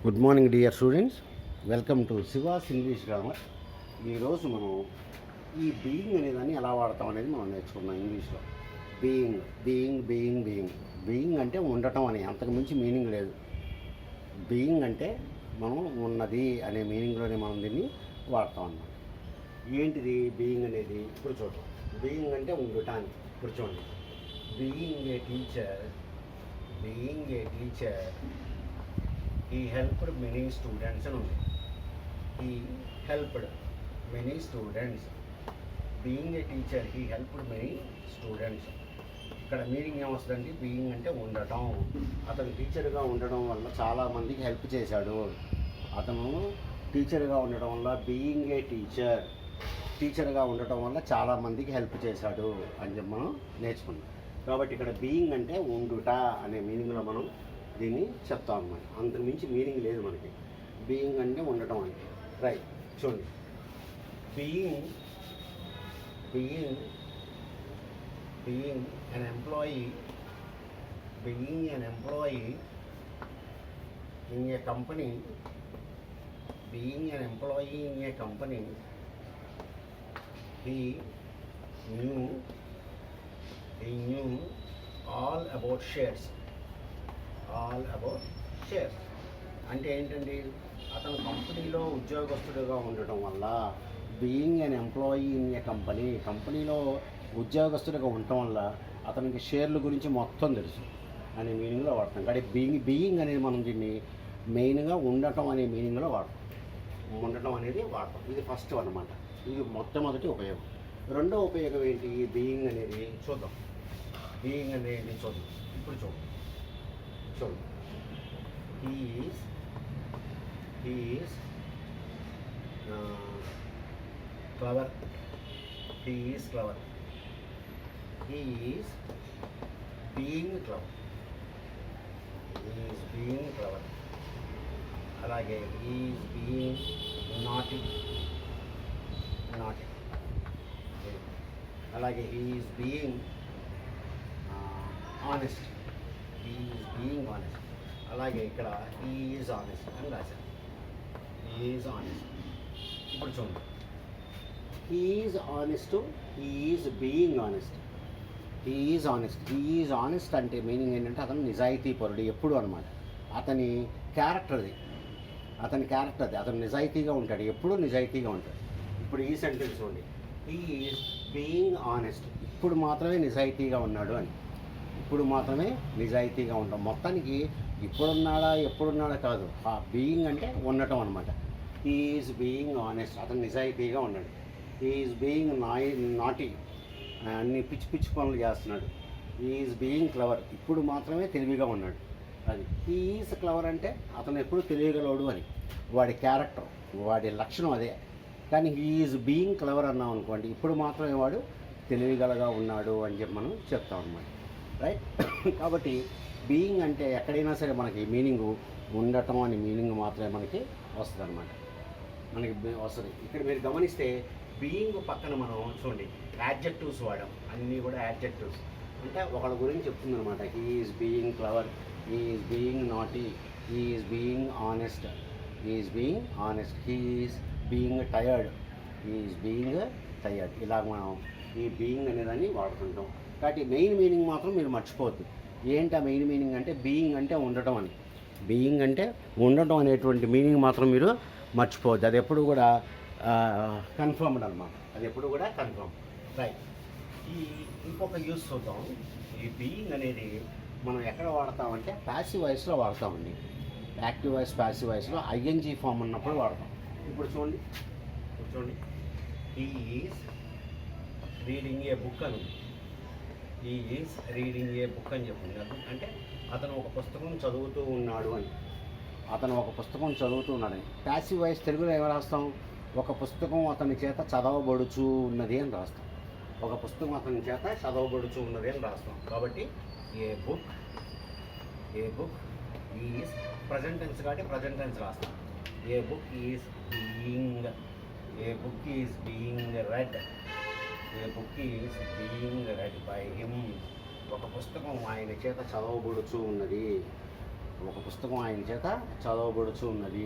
Good morning dear students, welcome to Siva's English grammar. ఈరోజు మనం ఈ బీయింగ్ అనేదాన్ని ఎలా వాడతాం అనేది మనం నేర్చుకున్నాం ఇంగ్లీష్లో. Being being being being being అంటే ఉండటం అని, అంతకు మించి మీనింగ్ లేదు. బీయింగ్ అంటే మనం ఉన్నది అనే మీనింగ్లోనే మనం దీన్ని వాడతాం అన్నమాట. ఏంటిది బీయింగ్ అనేది? ఇప్పుడు చూద్దాం. బీయింగ్ అంటే ఉండటానికి. ఇప్పుడు చూడండి, being a teacher, being a teacher he helped many students అని ఉంది. he helped many students. being a teacher he helped many students. ఇక్కడ మీనింగ్ ఏమొస్తుందండి? బీయింగ్ అంటే ఉండటం. అతను టీచర్గా ఉండడం వల్ల చాలామందికి హెల్ప్ చేశాడు. అతను టీచర్గా ఉండటం వల్ల బీయింగ్ ఏ టీచర్, టీచర్గా ఉండటం వల్ల చాలామందికి హెల్ప్ చేశాడు అని చెప్పి మనం నేర్చుకున్నాం. కాబట్టి ఇక్కడ బీయింగ్ అంటే ఉండుట అనే మీనింగ్లో మనం దీన్ని చెప్తాం అన్నమాట. అంతకు మించి మీనింగ్ లేదు మనకి. బీయింగ్ అంటే ఉండటం అంటే. రైట్, చూడండి. Being being being an employee, being an employee in a company, being an employee in a company, he knew all about shares. All about shares అంటే ఏంటండి? అతను కంపెనీలో ఉద్యోగస్తుడిగా ఉండటం వల్ల, being an employee in a company, కంపెనీలో ఉద్యోగస్తుడిగా ఉండటం వల్ల అతనికి షేర్ల గురించి మొత్తం తెలుసు అనే మీనింగ్లో వాడతాం. కానీ బీయింగ్ అనేది మనం దీన్ని మెయిన్గా ఉండటం అనే మీనింగ్లో వాడతాం. ఉండటం అనేది వాడతాం. ఇది ఫస్ట్ అన్నమాట. ఇది మొట్టమొదటి ఉపయోగం. రెండో ఉపయోగం ఏంటి? బీయింగ్ అనేది చూద్దాం. బీయింగ్ అనేది చూద్దాం. ఇప్పుడు చూద్దాం. he is clever. He is clever. He is being clever. He is being clever. అలాగే he is being naughty. అలాగే he is being honest. he is being honest. అలాగే ఇక్కడ he is honest అని రాశారు. he is honest. ఇప్పుడు చూడండి, he is honest, he is being honest. he is honest. he is honest అంటే meaning ఏంటంటే అతను నిజాయితీ పరుడు ఎప్పుడు అనమాట. అతని క్యారెక్టర్ అది. అతను నిజాయితీగా ఉంటాడు, ఎప్పుడూ నిజాయితీగా ఉంటాడు. ఇప్పుడు ఈ సెంటెన్స్ చూడండి, he is being honest. ఇప్పుడు మాత్రమే నిజాయితీగా ఉన్నాడు అని. ఇప్పుడు మాత్రమే నిజాయితీగా ఉంటాం. మొత్తానికి ఎప్పుడున్నాడా కాదు. ఆ బీయింగ్ అంటే ఉండటం అనమాట. He is being honest. అతను నిజాయితీగా ఉన్నాడు. హీ ఈజ్ బీయింగ్ నాటీ, అన్ని పిచ్చి పనులు చేస్తున్నాడు. He is being clever. ఇప్పుడు మాత్రమే తెలివిగా ఉన్నాడు. అది హీ ఈజ్ క్లవర్ అంటే అతను ఎప్పుడు తెలియగలడు అని. వాడి క్యారెక్టర్, వాడి లక్షణం అదే. కానీ హీ ఈజ్ బీయింగ్ క్లవర్ అన్నాం అనుకోండి, ఇప్పుడు మాత్రమే వాడు తెలివిగలగా ఉన్నాడు అని చెప్పి మనం చెప్తాం అనమాట. రైట్. కాబట్టి బీయింగ్ అంటే ఎక్కడైనా సరే మనకి మీనింగు ఉండటం అనే మీనింగ్ మాత్రమే మనకి వస్తుంది అనమాట. మనకి వస్తుంది. ఇక్కడ మీరు గమనిస్తే బీయింగ్ పక్కన మనం చూడండి యాడ్జెక్టివ్స్ వాడాం. అన్నీ కూడా యాడ్జెక్టివ్స్ అంటే ఒకళ్ళ గురించి చెప్తుంది అనమాట. He is being clever, he is being naughty, he is being honest, he is being tired, he is being tired. ఇలా మనం ఈ బీయింగ్ అనేదాన్ని వాడుతుంటాం. కాబట్టి మెయిన్ మీనింగ్ మాత్రం మీరు మర్చిపోవద్దు. ఏంటి ఆ మెయిన్ మీనింగ్ అంటే? బీయింగ్ అంటే ఉండటం అని. బీయింగ్ అంటే ఉండటం అనేటువంటి మీనింగ్ మాత్రం మీరు మర్చిపోవద్దు. అది ఎప్పుడు కూడా కన్ఫర్మ్డ్ అనమాట. అది ఎప్పుడు కూడా కన్ఫర్మ్. రైట్. ఇంకొక యూస్ చూద్దాం. ఈ బీయింగ్ అనేది మనం ఎక్కడ వాడతామంటే ప్యాసివ్ వాయిస్లో వాడతామండి. యాక్టివ్ వాయిస్, ప్యాసివ్ వాయిస్లో ఐఎన్జీ ఫామ్ ఉన్నప్పుడు వాడతాం. ఇప్పుడు చూడండి, he is reading a book అని. He is reading a book అని చెప్పింది. అంటే అతను ఒక పుస్తకం చదువుతూ ఉన్నాడు అని. ప్యాసివ్ వాయిస్ తెలుగులో ఏమి రాస్తాం? ఒక పుస్తకం అతని చేత చదవబడుచు ఉన్నది అని రాస్తాం. కాబట్టి a book is present tense కాబట్టి ప్రజెంట్ టెన్స్ రాస్తాం. A book is being read. A book is being read by him. ఒక పుస్తకం ఆయన చేత చదవబడుచు ఉన్నది. ఒక పుస్తకం ఆయన చేత చదవబడుచు ఉన్నది.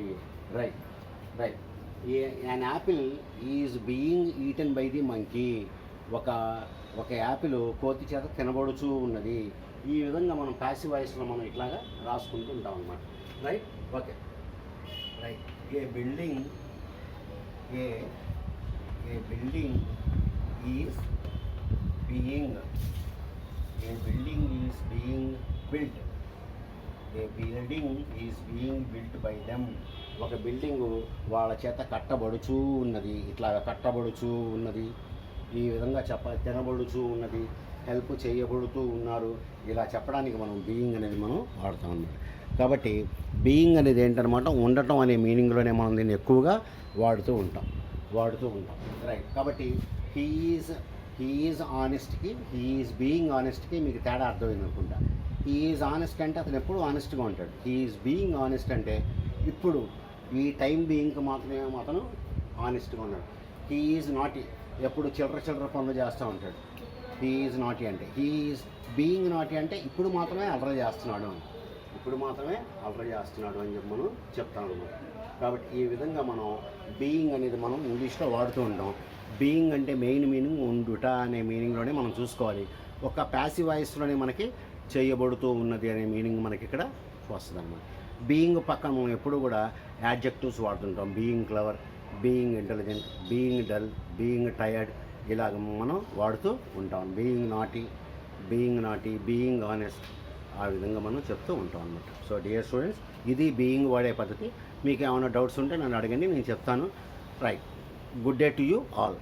Right right. An Apple is being eaten by the monkey. ఒక యాపిల్ కోతి చేత తినబడుచు ఉన్నది. ఈ విధంగా మనం ప్యాసివ్ వాయిస్లో మనం ఇట్లాగా రాసుకుంటూ ఉంటాం అన్నమాట. Right. Okay right. A building is being built. A building is being built by them. ఒక బిల్డింగు వాళ్ళ చేత కట్టబడుచూ ఉన్నది. ఇట్లా కట్టబడుచూ ఉన్నది. ఈ విధంగా తినబడుచూ ఉన్నది, హెల్ప్ చేయబడుతూ ఉన్నారు. ఇలా చెప్పడానికి మనం బీయింగ్ అనేది మనం వాడతాం అన్నమాట. కాబట్టి బీయింగ్ అనేది ఏంటనమాట, ఉండటం అనే మీనింగ్లోనే మనం దీన్ని ఎక్కువగా వాడుతూ ఉంటాం. రైట్. కాబట్టి హీఈస్ ఆనెస్ట్కి హీఈస్ బీయింగ్ ఆనెస్ట్కి మీకు తేడా అర్థమైంది అనుకుంటా. హీఈస్ ఆనెస్ట్ అంటే అతను ఎప్పుడు ఆనెస్ట్గా ఉంటాడు. హీఈస్ బీయింగ్ ఆనెస్ట్ అంటే ఇప్పుడు ఈ టైం బీయింగ్కి మాత్రమే అతను ఆనెస్ట్గా ఉన్నాడు. హీఈస్ నాటీ, ఎప్పుడు చిల్లర పనులు చేస్తూ ఉంటాడు. హీఈస్ నాటీ అంటే, హీఈస్ బీయింగ్ నాటీ అంటే ఇప్పుడు మాత్రమే అల్లరి చేస్తున్నాడు అని చెప్పి మనం చెప్తాం అన్నమాట. కాబట్టి ఈ విధంగా మనం బీయింగ్ అనేది మనం ఇంగ్లీష్లో వాడుతూ ఉంటాం. బీయింగ్ అంటే మెయిన్ మీనింగ్ ఉండుట అనే మీనింగ్లోనే మనం చూసుకోవాలి. ఒక ప్యాసివ్ వాయిస్లోనే మనకి చేయబడుతూ ఉన్నది అనే మీనింగ్ మనకి ఇక్కడ వస్తుంది అన్నమాట. బీయింగ్ పక్కన మనం ఎప్పుడు కూడా యాడ్జెక్టివ్స్ వాడుతుంటాం. Being clever, being intelligent, being dull, being tired, ఇలాగ మనం వాడుతూ ఉంటాం. బీయింగ్ నాటీ, బీయింగ్ ఆనెస్ట్, ఆ విధంగా మనం చెప్తూ ఉంటాం అన్నమాట. సో డియర్ స్టూడెంట్స్, ఇది బీయింగ్ వాడే పద్ధతి. మీకు ఏమైనా డౌట్స్ ఉంటే నన్ను అడగండి, నేను చెప్తాను. Right. Good day to you all.